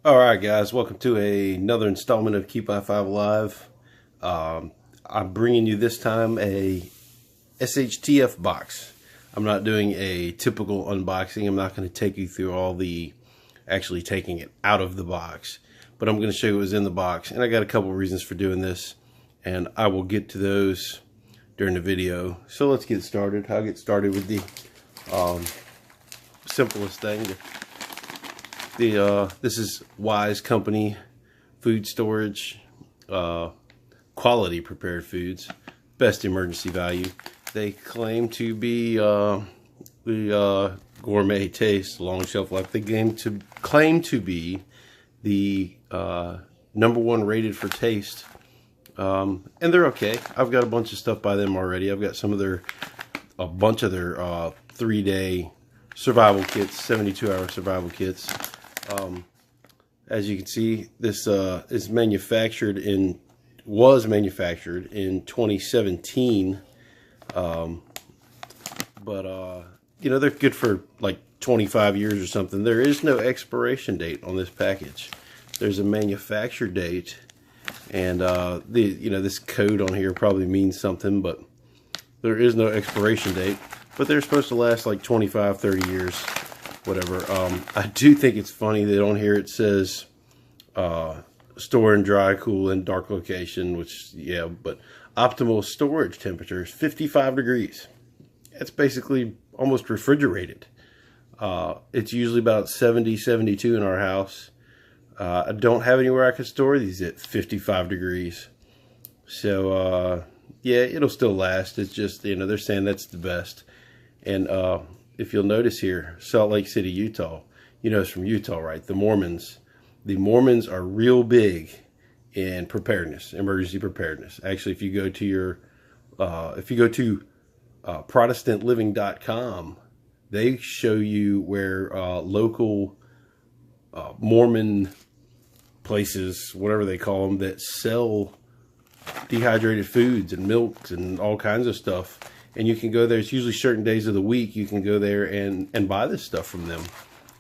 Alright guys, welcome to another installment of Keep I-5 Alive. I'm bringing you this time a SHTF box. I'm not doing a typical unboxing. I'm not going to take you through all the actually taking it out of the box, but I'm going to show you what was in the box, and I got a couple reasons for doing this, and I will get to those during the video. So let's get started. I'll get started with the simplest thing. This is Wise Company food storage, quality prepared foods, best emergency value. They claim to be the gourmet taste, long shelf life. They claim to be the #1 rated for taste, and they're okay. I've got a bunch of stuff by them already. I've got a bunch of their 3-day survival kits, 72-hour survival kits. As you can see, this was manufactured in 2017, but you know, they're good for like 25 years or something. There is no expiration date on this package. There's a manufacture date, and this code on here probably means something, but there is no expiration date. But they're supposed to last like 25, 30 years. Whatever. I do think it's funny that on here it says store in dry, cool, and dark location, which, yeah, but optimal storage temperature is 55 degrees. That's basically almost refrigerated. It's usually about 70, 72 in our house. I don't have anywhere I can store these at 55 degrees. So, yeah, it'll still last. It's just, they're saying that's the best. And, if you'll notice here, Salt Lake City, Utah, it's from Utah, right? The Mormons are real big in preparedness, emergency preparedness. Actually, if you go to protestantliving.com, they show you where local Mormon places, whatever they call them, that sell dehydrated foods and milks and all kinds of stuff. And you can go there. It's usually certain days of the week. You can go there and buy this stuff from them.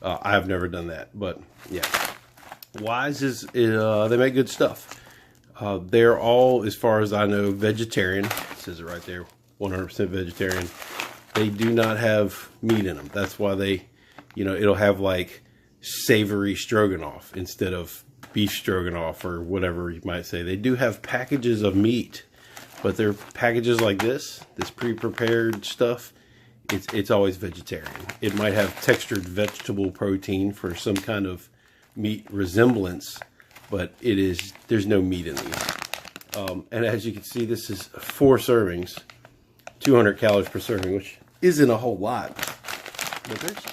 I have never done that, but yeah. Wise they make good stuff. They're all, as far as I know, vegetarian. It says it right there, 100% vegetarian. They do not have meat in them. That's why they, it'll have like savory stroganoff instead of beef stroganoff or whatever you might say. They do have packages of meat. But they're packages like this pre-prepared stuff, it's always vegetarian. It might have textured vegetable protein for some kind of meat resemblance, but there's no meat in these. And as you can see, this is 4 servings, 200 calories per serving, which isn't a whole lot. But there's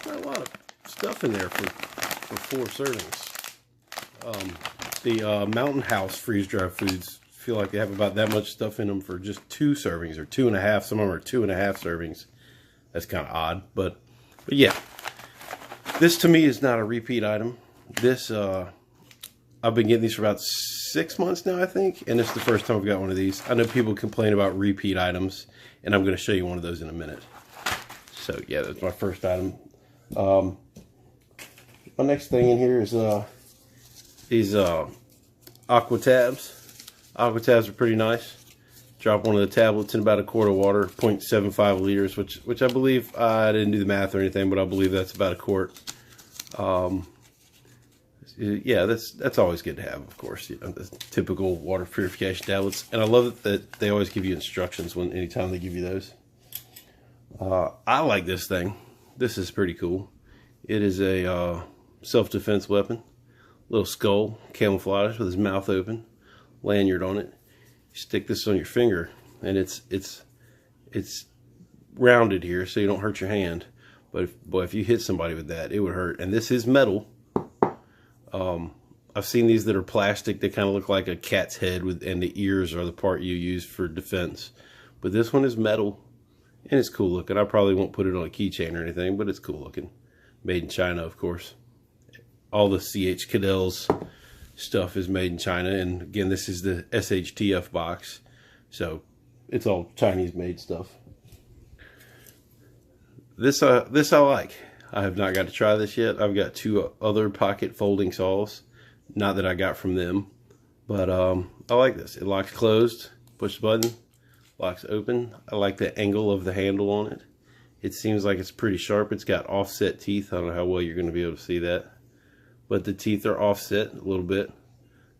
not a lot of stuff in there for 4 servings. The Mountain House freeze-dried foods feel like they have about that much stuff in them for just 2 servings or 2.5. Some of them are 2.5 servings. That's kind of odd, but yeah. This to me is not a repeat item. This I've been getting these for about 6 months now, I think, and it's the first time I've got one of these. I know people complain about repeat items, and I'm going to show you one of those in a minute. So yeah, that's my first item. My next thing in here is these Aqua tabs. Aqua tabs are pretty nice. Drop one of the tablets in about a quart of water, 0.75 liters, which I believe, I didn't do the math or anything, but I believe that's about a quart. Yeah, that's always good to have, of course. The typical water purification tablets, and I love it that they always give you instructions anytime they give you those. I like this thing. This is pretty cool. It is a self-defense weapon. Little skull, camouflage with his mouth open. Lanyard on it. You stick this on your finger, and it's rounded here so you don't hurt your hand. But if you hit somebody with that, it would hurt. And this is metal. I've seen these that are plastic. They kind of look like a cat's head, and the ears are the part you use for defense. But this one is metal, and it's cool looking. I probably won't put it on a keychain or anything, but it's cool looking. Made in China, of course. All the C.H. Cadell's stuff is made in China, and again, this is the SHTF box, so it's all Chinese made stuff. This I like. I have not got to try this yet. I've got 2 other pocket folding saws, not that I got from them, but I like this. It locks closed, push the button, locks open. I like the angle of the handle on it. It seems like it's pretty sharp. It's got offset teeth. I don't know how well you're going to be able to see that, but the teeth are offset a little bit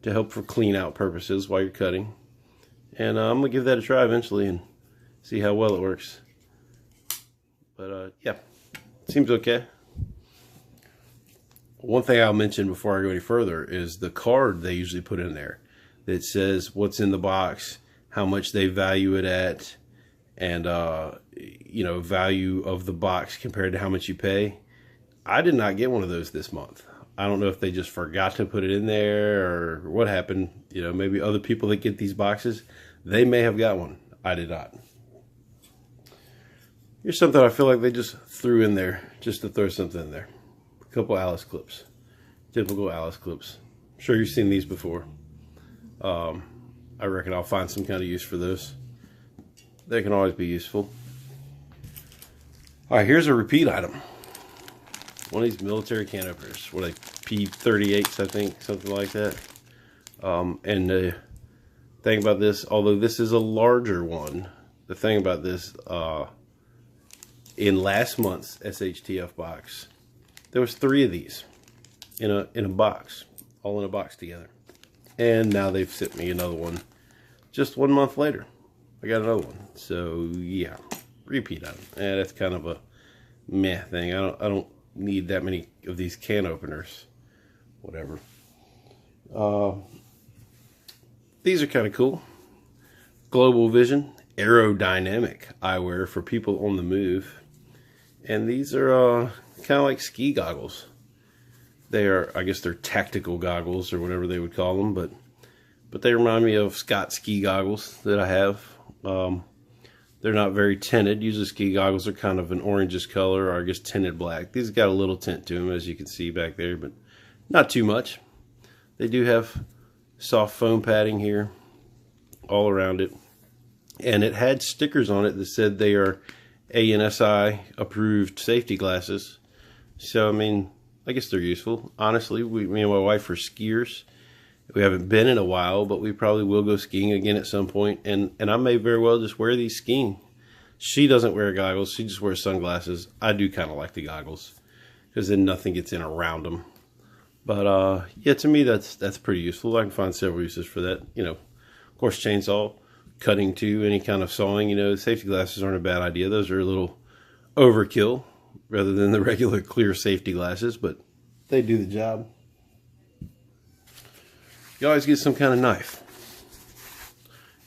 to help for clean out purposes while you're cutting. And I'm going to give that a try eventually and see how well it works. But yeah, seems okay. One thing I'll mention before I go any further is the card they usually put in there that says what's in the box, how much they value it at, and you know, value of the box compared to how much you pay. I did not get one of those this month. I don't know if they just forgot to put it in there or what happened. You know, maybe other people that get these boxes, they may have got one. I did not. Here's something I feel like they just threw in there just to throw something in there. A couple Alice clips. Typical Alice clips. I'm sure you've seen these before. I reckon I'll find some kind of use for those. They can always be useful. Alright, here's a repeat item. One of these military can openers. What are they? P38s, I think. Something like that. And the thing about this, although this is a larger one, the thing about this, in last month's SHTF box, there was 3 of these in a box, all in a box together. And now they've sent me another one just 1 month later. I got another one. So yeah, repeat item. And that's kind of a meh thing. I don't need that many of these can openers. Whatever. These are kind of cool. Global Vision aerodynamic eyewear for people on the move. And these are kind of like ski goggles. They are, I guess they're tactical goggles or whatever they would call them, but they remind me of Scott ski goggles that I have. They're not very tinted. Usually ski goggles are kind of an orangish color, or I guess tinted black. These got a little tint to them, as you can see back there, but not too much. They do have soft foam padding here all around it. And it had stickers on it that said they are ANSI approved safety glasses. So, I mean, I guess they're useful. Honestly, me and my wife are skiers. We haven't been in a while, but we probably will go skiing again at some point. And I may very well just wear these skiing. She doesn't wear goggles. She just wears sunglasses. I do kind of like the goggles because then nothing gets in around them. But yeah, to me, that's pretty useful. I can find several uses for that. You know, of course, chainsaw, cutting too, any kind of sawing. You know, safety glasses aren't a bad idea. Those are a little overkill rather than the regular clear safety glasses, but they do the job. You always get some kind of knife.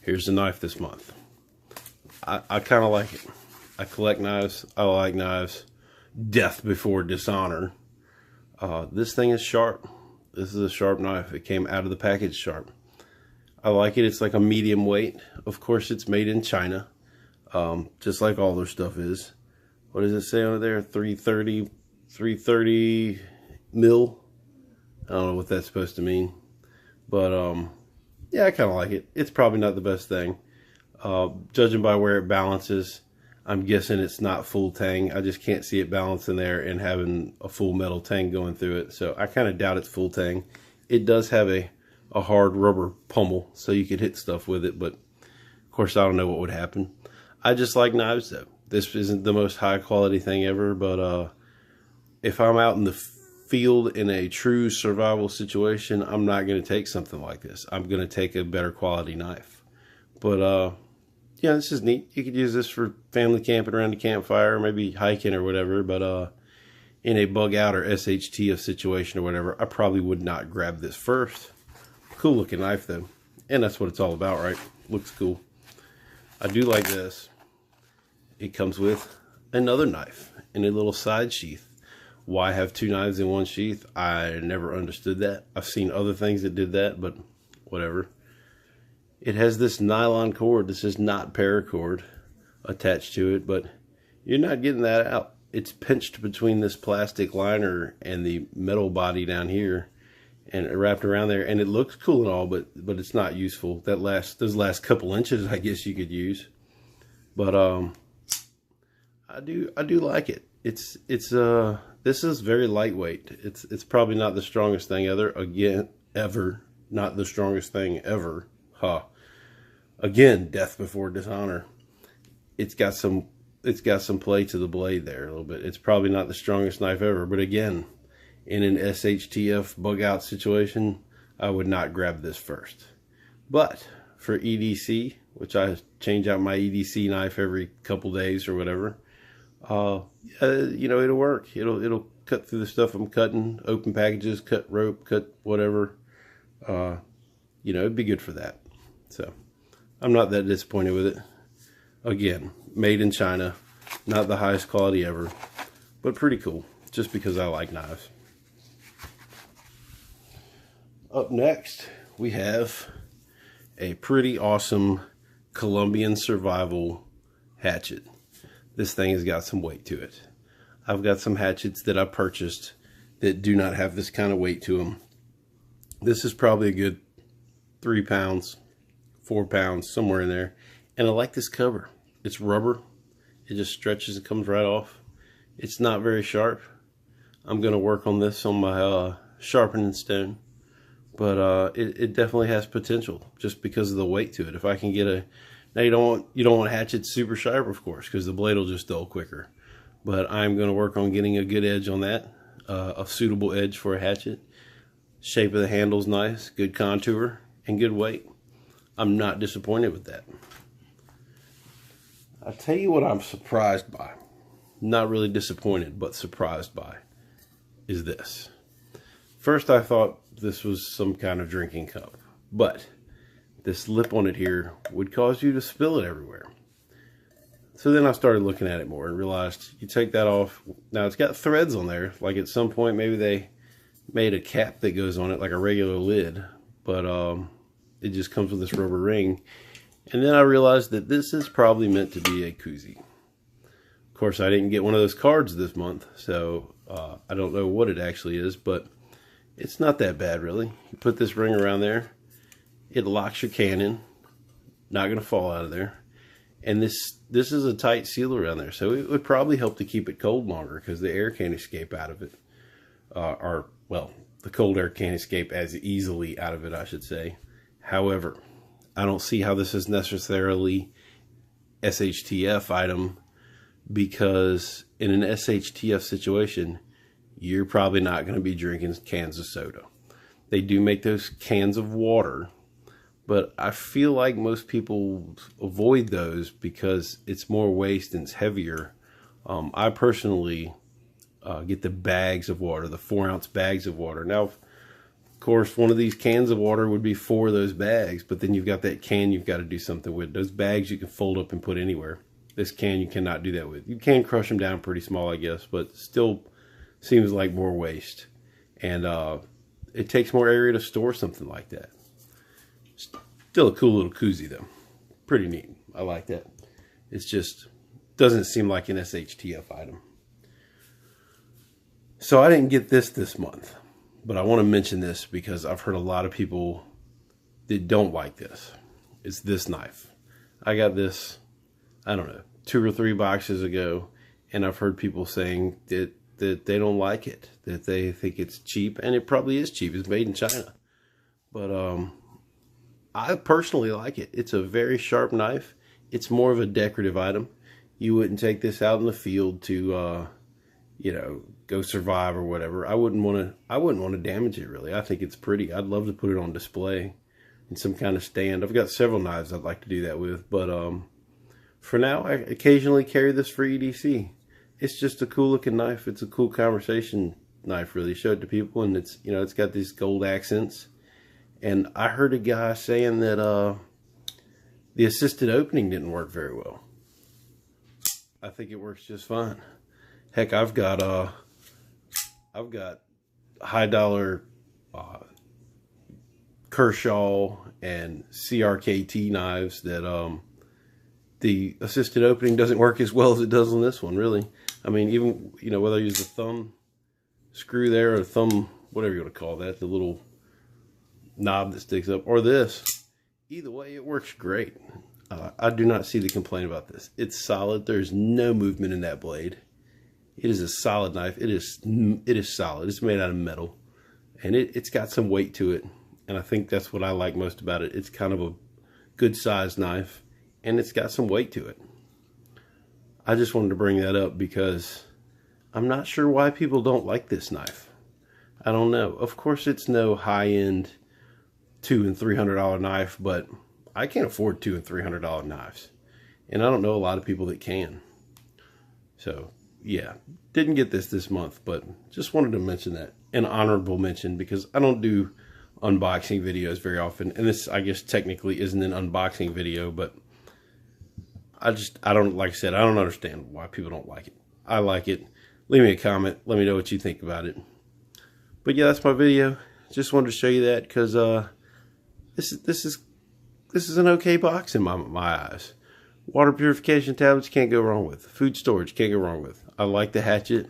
Here's the knife this month. I kind of like it. I collect knives. I like knives. Death before dishonor. This thing is sharp. This is a sharp knife. It came out of the package sharp. I like it. It's like a medium weight. Of course, it's made in China. Just like all their stuff is. What does it say on there? 330 mil. I don't know what that's supposed to mean. But, yeah, I kind of like it. It's probably not the best thing. Judging by where it balances, I'm guessing it's not full tang. I just can't see it balancing there and having a full metal tang going through it. So I kind of doubt it's full tang. It does have a hard rubber pommel, so you could hit stuff with it. But, of course, I don't know what would happen. I just like knives, though. This isn't the most high-quality thing ever, but if I'm out in the field in a true survival situation, I'm not going to take something like this. I'm going to take a better quality knife. But yeah, this is neat. You could use this for family camping around the campfire, maybe hiking or whatever. But in a bug out or SHTF situation or whatever, I probably would not grab this first. Cool looking knife though, and that's what it's all about, right? Looks cool. I do like this. It comes with another knife in a little side sheath. Why have 2 knives in one sheath? I never understood that. I've seen other things that did that, but whatever. It has this nylon cord. This is not paracord attached to it, but you're not getting that out. It's pinched between this plastic liner and the metal body down here, and it wrapped around there. And it looks cool and all, but it's not useful. Those last couple inches, I guess you could use. But I do like it. It's This is very lightweight. It's probably not the strongest thing ever. Not the strongest thing ever. Huh. Again, death before dishonor. It's got some play to the blade there a little bit. It's probably not the strongest knife ever, but again, in an SHTF bug out situation, I would not grab this first. But for EDC, which I change out my EDC knife every couple days or whatever, you know, it'll work. It'll cut through the stuff I'm cutting, open packages, cut rope, cut whatever. You know, it'd be good for that. So I'm not that disappointed with it. Again, made in China, not the highest quality ever, but pretty cool, just because I like knives. Up next, we have a pretty awesome Colombian survival hatchet. This thing has got some weight to it. I've got some hatchets that I purchased that do not have this kind of weight to them. This is probably a good 3 pounds, 4 pounds, somewhere in there. And I like this cover. It's rubber. It just stretches and comes right off. It's not very sharp. I'm going to work on this on my sharpening stone. But it definitely has potential just because of the weight to it. If I can get a... Now you don't want hatchets super sharp, of course, because the blade will just dull quicker. But I'm going to work on getting a good edge on that. A suitable edge for a hatchet. Shape of the handle's nice. Good contour. And good weight. I'm not disappointed with that. I'll tell you what I'm surprised by. Not really disappointed, but surprised by. Is this. First I thought this was some kind of drinking cup. But this lip on it here would cause you to spill it everywhere. So then I started looking at it more and realized you take that off. Now it's got threads on there. Like at some point maybe they made a cap that goes on it like a regular lid. But it just comes with this rubber ring. And then I realized that this is probably meant to be a koozie. Of course, I didn't get one of those cards this month, so I don't know what it actually is, but it's not that bad, really. You put this ring around there, it locks your can in, not going to fall out of there. And this is a tight seal around there, so it would probably help to keep it cold longer because the air can't escape out of it. Well, the cold air can't escape as easily out of it, I should say. However, I don't see how this is necessarily SHTF item, because in an SHTF situation, you're probably not going to be drinking cans of soda. They do make those cans of water, but I feel like most people avoid those because it's more waste and it's heavier. I personally get the bags of water, the 4-ounce bags of water. Now, of course, one of these cans of water would be 4 of those bags, but then you've got that can you've got to do something with. Those bags you can fold up and put anywhere. This can you cannot do that with. You can crush them down pretty small, I guess, but still seems like more waste. And it takes more area to store something like that. Still a cool little koozie, though. Pretty neat. I like that. It's just doesn't seem like an SHTF item. So I didn't get this month. But I want to mention this because I've heard a lot of people that don't like this. It's this knife. I got this, I don't know, 2 or 3 boxes ago, and I've heard people saying that they don't like it, that they think it's cheap, and it probably is cheap. It's made in China. But I personally like it. It's a very sharp knife. It's more of a decorative item. You wouldn't take this out in the field to you know, go survive or whatever. I wouldn't want to damage it, really. I think it's pretty. I'd love to put it on display in some kind of stand. I've got several knives I'd like to do that with, but for now I occasionally carry this for EDC. It's just a cool looking knife. It's a cool conversation knife, really. Show it to people, and it's, you know, it's got these gold accents. And I heard a guy saying that the assisted opening didn't work very well. I think it works just fine. Heck, I've got high dollar Kershaw and CRKT knives that the assisted opening doesn't work as well as it does on this one, really. I mean, even, you know, whether I use the thumb screw there or the thumb, whatever you want to call that, the little knob that sticks up, or this, either way, it works great. I do not see the complaint about this. It's solid. There's no movement in that blade. It is a solid knife. It is solid. It's made out of metal, and it's got some weight to it. And I think that's what I like most about it. It's kind of a good sized knife, and it's got some weight to it. I just wanted to bring that up because I'm not sure why people don't like this knife. I don't know. Of course, it's no high-end $200 and $300 knife, but I can't afford $200 and $300 knives, and I don't know a lot of people that can. So yeah, didn't get this month, but just wanted to mention that, an honorable mention, because I don't do unboxing videos very often, and this, I guess, technically isn't an unboxing video, but I don't, like I said, I don't understand why people don't like it. I like it. Leave me a comment. Let me know what you think about it. But yeah, that's my video. Just wanted to show you that because this is an okay box in my eyes. Water purification tablets, can't go wrong with. Food storage, can't go wrong with. I like the hatchet.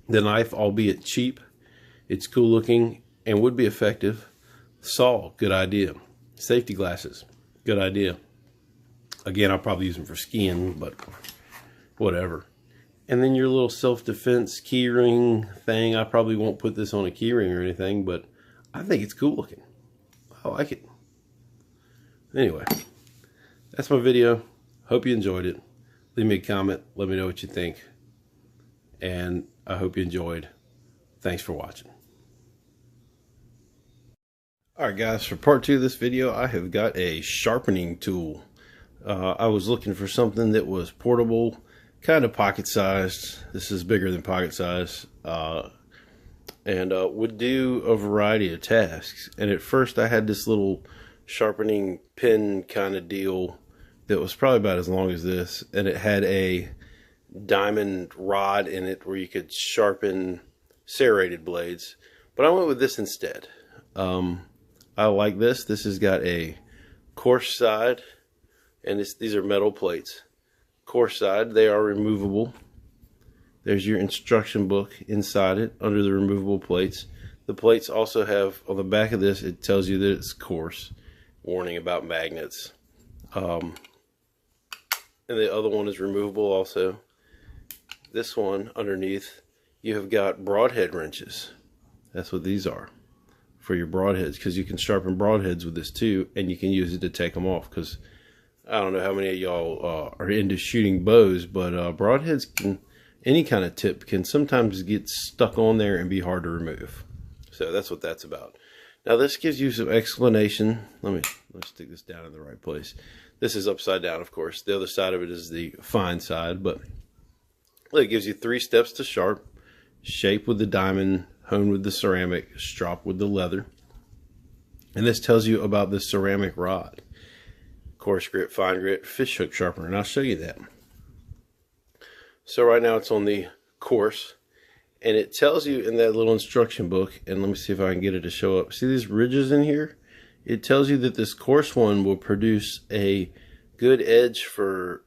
The knife, albeit cheap, it's cool looking and would be effective. Saw, good idea. Safety glasses, good idea. Again, I'll probably use them for skiing, but whatever. And then your little self-defense key ring thing. I probably won't put this on a key ring or anything, but I think it's cool looking. I like it. Anyway, that's my video. Hope you enjoyed it. Leave me a comment. Let me know what you think. And I hope you enjoyed. Thanks for watching. Alright guys, for part 2 of this video, I have got a sharpening tool. I was looking for something that was portable, kind of pocket sized. This is bigger than pocket size, and would do a variety of tasks. And at first I had this little sharpening pin kind of deal that was probably about as long as this, and it had a diamond rod in it where you could sharpen serrated blades, but I went with this instead. I like this. This has got a coarse side, and these are metal plates. Coarse side, they are removable. There's your instruction book inside it under the removable plates. The plates also have, on the back of this, it tells you that it's coarse. Warning about magnets. And the other one is removable also. This one underneath, you have got broadhead wrenches. That's what these are, for your broadheads, because you can sharpen broadheads with this too, and you can use it to take them off, because I don't know how many of y'all are into shooting bows, but broadheads, any kind of tip can sometimes get stuck on there and be hard to remove. So that's what that's about. Now this gives you some explanation. Let's stick this down in the right place. This is upside down, of course. The other side of it is the fine side, but it gives you 3 steps to sharp: shape with the diamond, hone with the ceramic, strop with the leather. And this tells you about the ceramic rod: coarse grit, fine grit, fish hook sharpener, and I'll show you that. So right now it's on the coarse, and it tells you in that little instruction book, and let me see if I can get it to show up. See these ridges in here? It tells you that this coarse one will produce a good edge for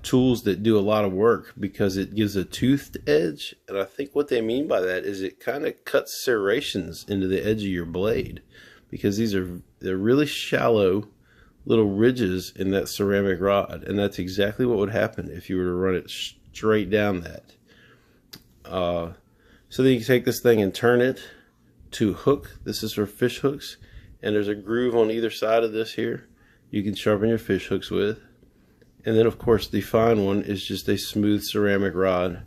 tools that do a lot of work, because it gives a toothed edge. And I think what they mean by that is it kind of cuts serrations into the edge of your blade, because they're really shallow little ridges in that ceramic rod, and that's exactly what would happen if you were to run it straight down that. So then you can take this thing and turn it to hook. This is for fish hooks, and there's a groove on either side of this here you can sharpen your fish hooks with. And then of course the fine one is just a smooth ceramic rod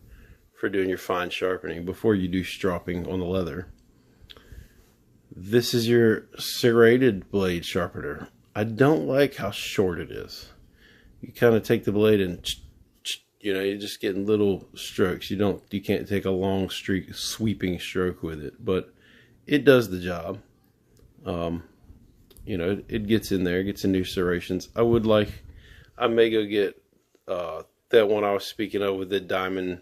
for doing your fine sharpening before you do stropping on the leather. This is your serrated blade sharpener. I don't like how short it is. You kind of take the blade and you're just getting little strokes. You can't take a long sweeping stroke with it, but it does the job. It gets in there, gets in new serrations. I may go get that one I was speaking of with the diamond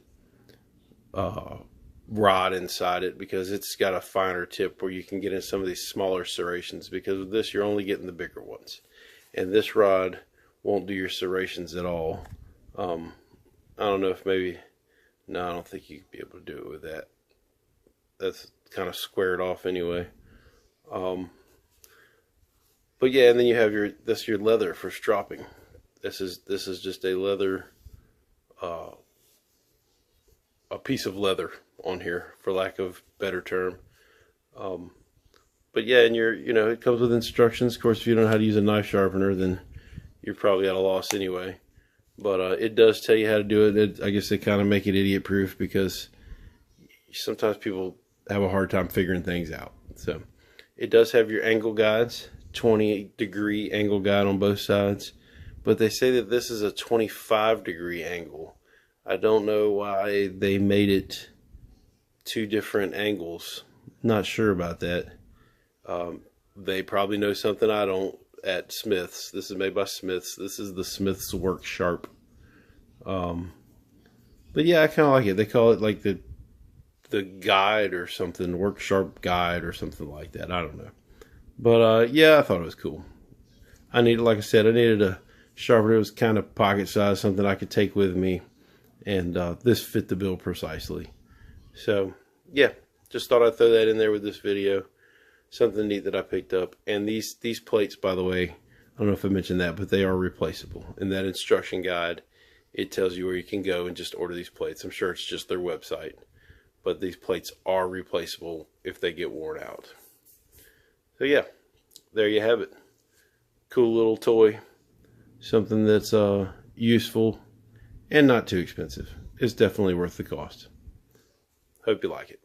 rod inside it, because it's got a finer tip where you can get in some of these smaller serrations, because with this you're only getting the bigger ones, and this rod won't do your serrations at all. I don't know if maybe, no, I don't think you'd be able to do it with that. That's kind of squared off anyway. But yeah, and then you have that's your leather for stropping. This is just a leather a piece of leather on here, for lack of better term. But yeah, and it comes with instructions. Of course, if you don't know how to use a knife sharpener, then you're probably at a loss anyway. But it does tell you how to do it. I guess they kind of make it idiot proof, because sometimes people have a hard time figuring things out. So it does have your angle guides, 20-degree angle guide on both sides, but they say that this is a 25-degree angle. I don't know why they made it two different angles. Not sure about that. They probably know something I don't at Smith's. This is made by Smith's. This is the Smith's Work Sharp. But yeah, I kind of like it. They call it like the guide or something, Work Sharp guide or something like that. I don't know. But yeah, I thought it was cool. Like I said, I needed a sharpener. It was kind of pocket size, something I could take with me. And this fit the bill precisely. So yeah, just thought I'd throw that in there with this video. Something neat that I picked up. And these plates, by the way, I don't know if I mentioned that, but they are replaceable. In that instruction guide, it tells you where you can go and just order these plates. I'm sure it's just their website, but these plates are replaceable if they get worn out. So yeah, there you have it. Cool little toy. Something that's useful and not too expensive. It's definitely worth the cost. Hope you like it.